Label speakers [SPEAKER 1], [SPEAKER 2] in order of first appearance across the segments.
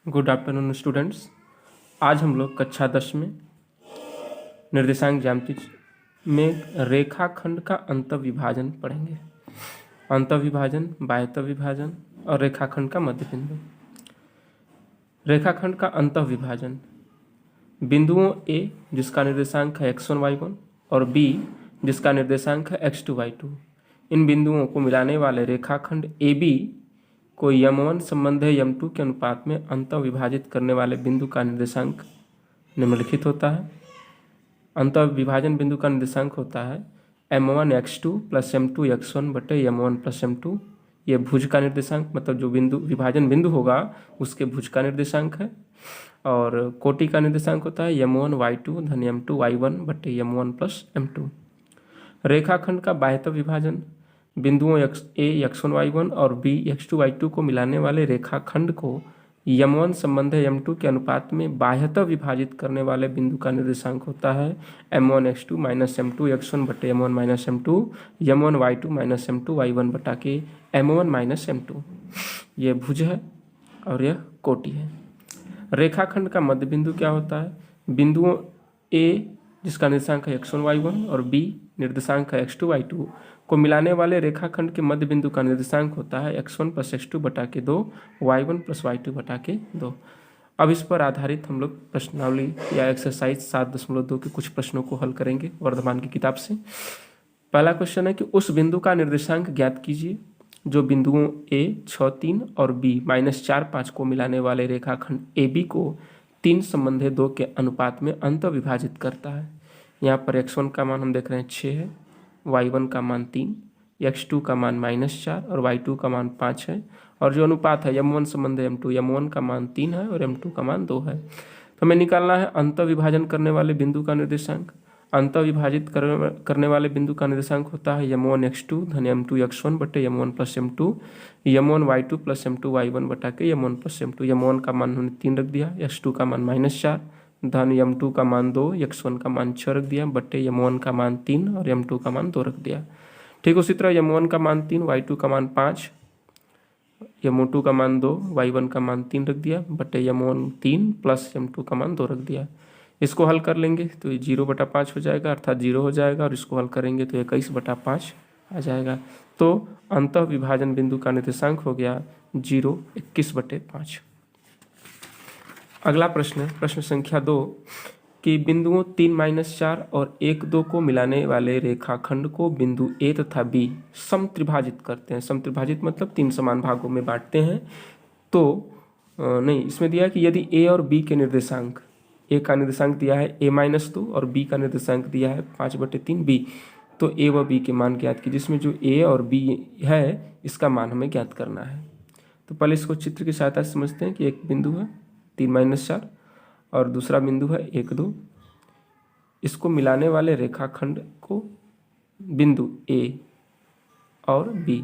[SPEAKER 1] Good afternoon students. आज हम लोग कक्षा 10 में निर्देशांक ज्यामिति में रेखाखंड का अंतःविभाजन पढ़ेंगे। अंतःविभाजन, बाह्यतःविभाजन और रेखाखंड का मध्य बिंदु। रेखाखंड का अंतःविभाजन, बिंदुओं A जिसका निर्देशांक है x1 y1 और B जिसका निर्देशांक है x2 y2, इन बिंदुओं को मिलाने वाले रेखाखंड AB को m1 संबंध m2 के अनुपात में अंतःविभाजित करने वाले बिंदु का निर्देशांक निम्नलिखित होता है। अंतःविभाजन बिंदु का निर्देशांक होता है m1 x2 plus m2 x1 बटे m1 प्लस m2। ये भुज का निर्देशांक, मतलब जो बिंदु विभाजन बिंदु होगा उसके भुज का निर्देशांक है। और कोटि का निर्देशांक होता है m1 y2 धन m2 y1 बटे m1 प्लस m2। रेखाखंड का बाह्यतः विभाजन, बिंदुओं A x1 y1 और B x2 y2 को मिलाने वाले रेखाखंड को m1 संबंध m2 के अनुपात में बाह्यतः विभाजित करने वाले बिंदु का निर्देशांक होता है m1 x2 minus m2 x1 बटे m1 minus m2 m1 y2 minus m2 y1 बटा के m1 माइनस m2। ये भुज है और यह कोटि है। रेखाखंड का मध्य बिंदु क्या होता है? बिंदुओं A जिसका निर्देशांक है x1 y1 और B निर्देशांक है x2 y2 को मिलाने वाले रेखाखंड के मध्य बिंदु का निर्देशांक होता है x1 प्लस x2 बटा के 2 y1 प्लस y2 बटा के 2। अब इस पर आधारित हम लोग प्रश्नावली या एक्सरसाइज 7.2 के कुछ प्रश्नों को हल करेंगे वर्धमान की किताब से। पहला क्वेश्चन है कि उस बिंदु का निर्देशांक ज्ञात कीजिए जो बिंदुओं A 6 3 और B माइनस 4 5 को मिलाने वाले रेखाखंड AB को 3 संबंधे 2 के अनुपात में अंतःविभाजित करता है। यहाँ पर x1 का मान हम देख रहे हैं 6 है, y1 का मान 3, x2 का मान -4 और y2 का मान 5 है। और जो अनुपात है m1 संबंध m2, m1 का मान 3 है और m2 का मान 2 है। तो हमें निकालना है अंतःविभाजन करने वाले बिंदु का निर्देशांक। अंतःविभाजित करने वाले बिंदु का निर्देशांक होता है m1 x2 धन m2 x1 बटे m1 plus m2 m1 y2 plus m2 y1 बटा के m1 प्लस m2। m1 का मान हमने 3 रख दिया, x2 का मान -4 धन m2 का मान 2, x1 का मान 6 रख दिया बटे m1 का मान 3 और m2 का मान 2 रख दिया। ठीक उसी तरह m1 का मान 3, y2 का मान 5, m2 का मान 2, y1 का मान 3 रख दिया बटे m1 3 प्लस m2 का मान 2 रख दिया। इसको हल कर लेंगे तो ये 0/5 हो जाएगा, अर्थात 0 हो जाएगा। और इसको हल करेंगे तो 21/5 आ जाएगा। तो अंतःविभाजन बिंदु का निर्देशांक हो गया 0 21/5। अगला प्रश्न है प्रश्न संख्या 2 कि बिंदुओं 3 - 4 और 1 2 को मिलाने वाले रेखाखंड को बिंदु A तथा B समत्रिभाजित करते हैं। समत्रिभाजित मतलब 3 समान भागों में बांटते हैं। तो नहीं, इसमें दिया है कि यदि A और B के निर्देशांक, A का निर्देशांक दिया है a-2 और B का निर्देशांक दिया है 5/3 B, तो A व B के मान ज्ञात कीजिए। जिसमें जो A और B है इसका मान हमें ज्ञात करना है। तो पहले इसको चित्र की सहायता से समझते हैं कि एक बिंदु है 3 - 4 और दूसरा बिंदु है 1 2। इसको मिलाने वाले रेखाखंड को बिंदु A और B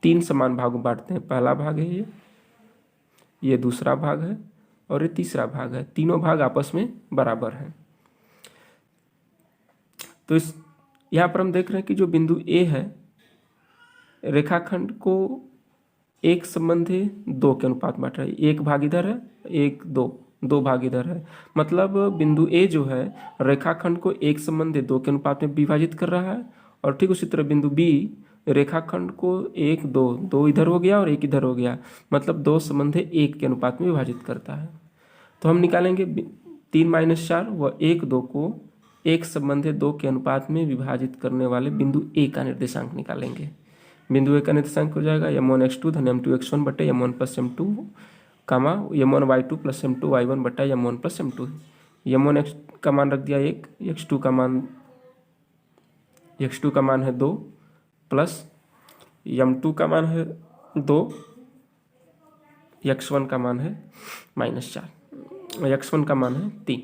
[SPEAKER 1] 3 समान भागों में बांटते हैं। पहला भाग है ये दूसरा भाग है और ये तीसरा भाग है। तीनों भाग आपस में बराबर हैं। तो इस यहाँ पर हम देख रहे हैं कि जो बिंदु A है रेखाखंड को 1 संबंधी 2 के अनुपात बांट रहा है। 1 भाग इधर है, 1 2 भाग इधर है। मतलब बिंदु A जो है रेखाखंड को 1 संबंधी 2 के अनुपात में विभाजित कर रहा है। और ठीक उसी तरह बिंदु B रेखाखंड को 1 2 इधर हो गया और 1 इधर हो गया, मतलब 2 संबंधी 1 के अनुपात में विभाजित करता है। तो हम निकालेंगे 3 - 4 व 1 2 को 1 संबंधी 2 के अनुपात में विभाजित करने वाले बिंदु A का निर्देशांक निकालेंगे। बिंदु A का निर्देशांक हो जाएगा m1 x2 धन m2 x1 बटे m1 प्लस m2 कामा m1 y2 plus m2 y1 बटा m1 plus m2। m1 x का मान रख दिया 1, x2 का मान है 2 प्लस m2 का मान है 2, x1 का मान है -4, x1 का मान है 3।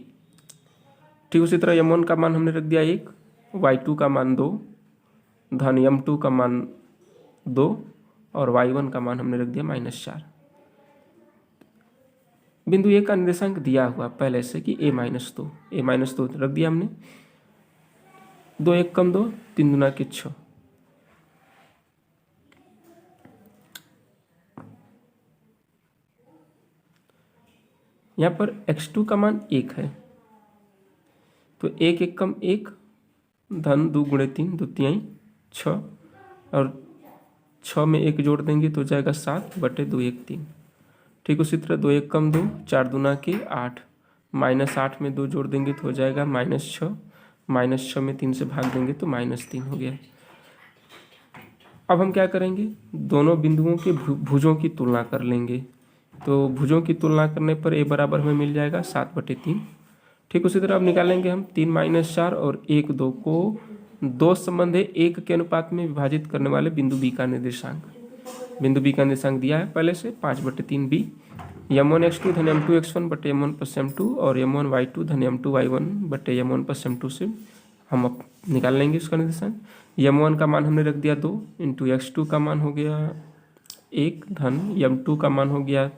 [SPEAKER 1] ठीक उसी तरह m1 का मान हमने रख दिया 1, y2 का मान 2 धन m2 का मान 2 और y1 का मान हमने रख दिया -4। बिंदु A का निर्देशांक दिया हुआ पहले से कि a-2 रख दिया हमने। 2 1 कम 2 3 दूना के 6। यहाँ पर x2 का मान 1 है, तो 1 एकम 1 धन 2 गुणे 3 2 तिहाई 6, और 6 में 1 जोड़ देंगे तो हो जाएगा 7 बटे 2 1 3। ठीक उसी तरह 2 एकम 2 4 दूना के 8, -8 में 2 जोड़ देंगे तो हो जाएगा -6, -6 में 3 से भाग देंगे तो -3 हो गया। अब हम क्या करेंगे, दोनों बिंदुओं के भुजों की तुलना कर लेंगे। तो भुजों की तुलना करने पर a बराबर हमें मिल जाएगा 7 बटे 3। ठीक उसी तरह अब निकालेंगे हम 3 - 4 और 1 2 को 2 संबंध 1 के अनुपात में विभाजित करने वाले बिंदु b का निर्देशांक। बिंदु b का निर्देशांक दिया है पहले से 5 बटे 3 b, m1 x2 धन m2 x1 बटे m1 प्लस m2 और m1 y2 धन m2 y1 बटे m1 प्लस m2 से हम अब निकाल लेंगे उसका निर्देशांक। m1 का मान हमने रख दिया 2 इंटू x2 का मान हो गया 1 धन m2 का मान हो गया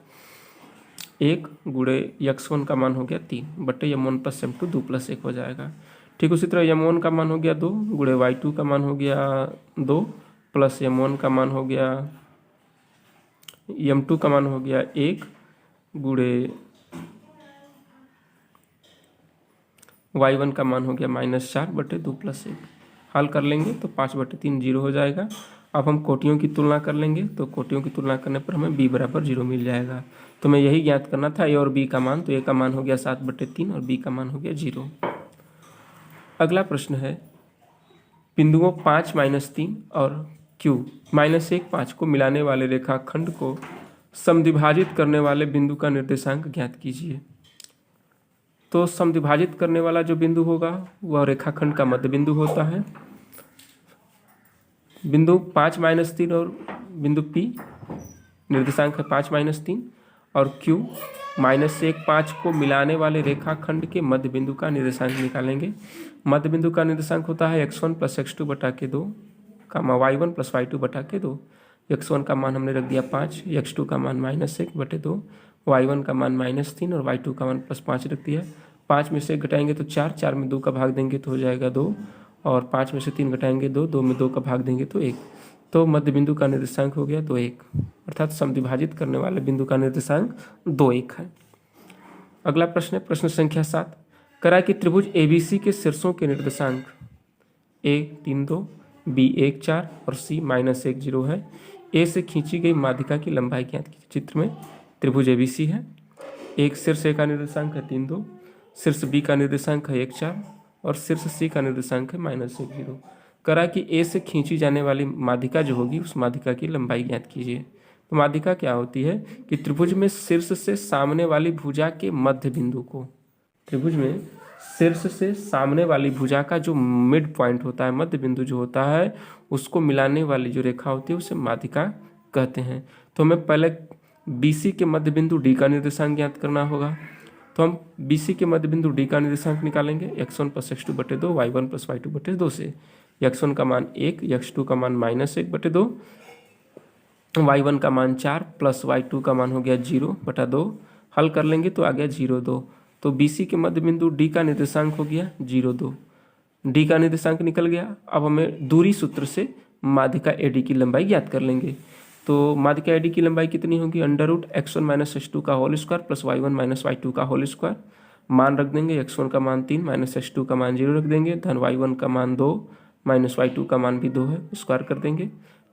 [SPEAKER 1] 1 गुणे x1 का मान हो गया 3 बटे m1 प्लस m2 2 प्लस 1 हो जाएगा। ठीक उसी तरह m1 का मान हो गया 2 गुणे y2 का मान हो गया 2 प्लस m1 का मान हो गया m2 का मान हो गया 1 गुणे y1 का मान हो गया -4 बटे 2 प्लस 1। हल कर लेंगे तो 5 बटे 3 0 हो जाएगा। अब हम कोटियों की तुलना कर लेंगे, तो कोटियों की तुलना करने पर हमें b बराबर 0 मिल जाएगा। तो मैं यही ज्ञात करना था a और b का मान, तो a का मान हो गया 7 बटे 3 और b का मान हो गया 0। अगला प्रश्न है, बिंदुओं 5 - 3 और q -1 5 को मिलाने वाले रेखाखंड को समद्विभाजित करने वाले बिंदु का निर्देशांक ज्ञात कीजिए। तो समद्विभाजित करने वाला जो बिंदु होगा वह रेखाखंड का मध्य बिंदु होता है। बिंदु 5 - 3 और बिंदु P निर्देशांक है 5 - 3 और Q -1 5 को मिलाने वाले रेखाखंड के मध्य बिंदु का निर्देशांक निकालेंगे। मध्य बिंदु का निर्देशांक होता है x1 प्लस x2 बटा के 2 कामा y1 प्लस y2 बटा के 2। x1 का मान हमने रख दिया 5, x2 का मान -1 बटे 2, y1 का मान -3 और y2 का मान +5 रख दिया। 5 में से 1 घटाएंगे तो 4, 4 में 2 का भाग देंगे तो हो जाएगा 2, और 5 में से 3 घटाएंगे 2, 2 में 2 का भाग देंगे तो 1। तो मध्य बिंदु का निर्देशांक हो गया 2 1, अर्थात समद्विभाजित करने वाले बिंदु का निर्देशांक 2 1 है। अगला प्रश्न है प्रश्न संख्या 7। करा कि त्रिभुज ABC के शीर्षों के निर्देशांक A 3 2, B 1 4 और C -1 0 है। A से खींची गई माध्यिका की लंबाई ज्ञात कीजिए। चित्र में त्रिभुज ABC है, एक शीर्ष A का निर्देशांक है 3 2, शीर्ष B का निर्देशांक है 1 4 और शीर्ष C का निर्देशांक है -1 0। करा कि A से खींची जाने वाली माध्यिका जो होगी उस माध्यिका की लंबाई ज्ञात कीजिए। तो माध्यिका क्या होती है कि त्रिभुज में शीर्ष से सामने वाली भुजा के मध्य बिंदु को, त्रिभुज में शीर्ष से सामने वाली भुजा का जो मिड पॉइंट होता है, मध्य बिंदु जो होता है, उसको मिलाने वाली जो रेखा होती है उसे माध्यिका कहते हैं। तो हमें पहले BC के मध्य बिंदु D का निर्देशांक ज्ञात करना होगा। तो हम BC के मध्य बिंदु D का निर्देशांक निकालेंगे x1 प्लस x2 बटे 2, y1 प्लस y2 बटे 2 से। x1 का मान 1, x2 का मान -1 बटे 2, y1 का मान 4 प्लस y2 का मान हो गया 0 बटा 2। हल कर लेंगे तो आ गया 0 2। तो BC के मध्य बिंदु D का निर्देशांक हो गया 0 2, D का निर्देशांक निकल गया। अब हमें दूरी सूत्र से माध्यिका AD की लंबाई ज्ञात कर लेंगे। तो माध्यिका AD की लंबाई कितनी होगी, √x1 - x2 का whole square plus y1 - y2 का होल स्क्वायर। मान रख देंगे, x1 का मान 3 -x2 का मान 0 रख देंगे, धन y1 का मान 2 -y2 का मान भी 2 है, स्क्वायर कर देंगे।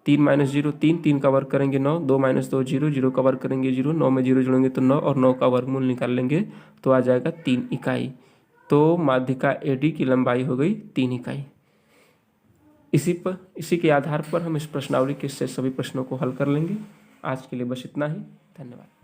[SPEAKER 1] 3 - 0 3, 3 का वर्ग करेंगे 9, 2 - 2 0, 0 का वर्ग करेंगे 0, 9 में 0 जोड़ेंगे तो 9 और 9 का वर्गमूल निकाल लेंगे तो आ जाएगा 3 इकाई। तो माध्यिका AD की लंबाई हो गई 3 इकाई। इसी के आधार पर हम इस प्रश्नावली के से सभी प्रश्नों को हल कर लेंगे। आज के लिए बस इतना ही, धन्यवाद।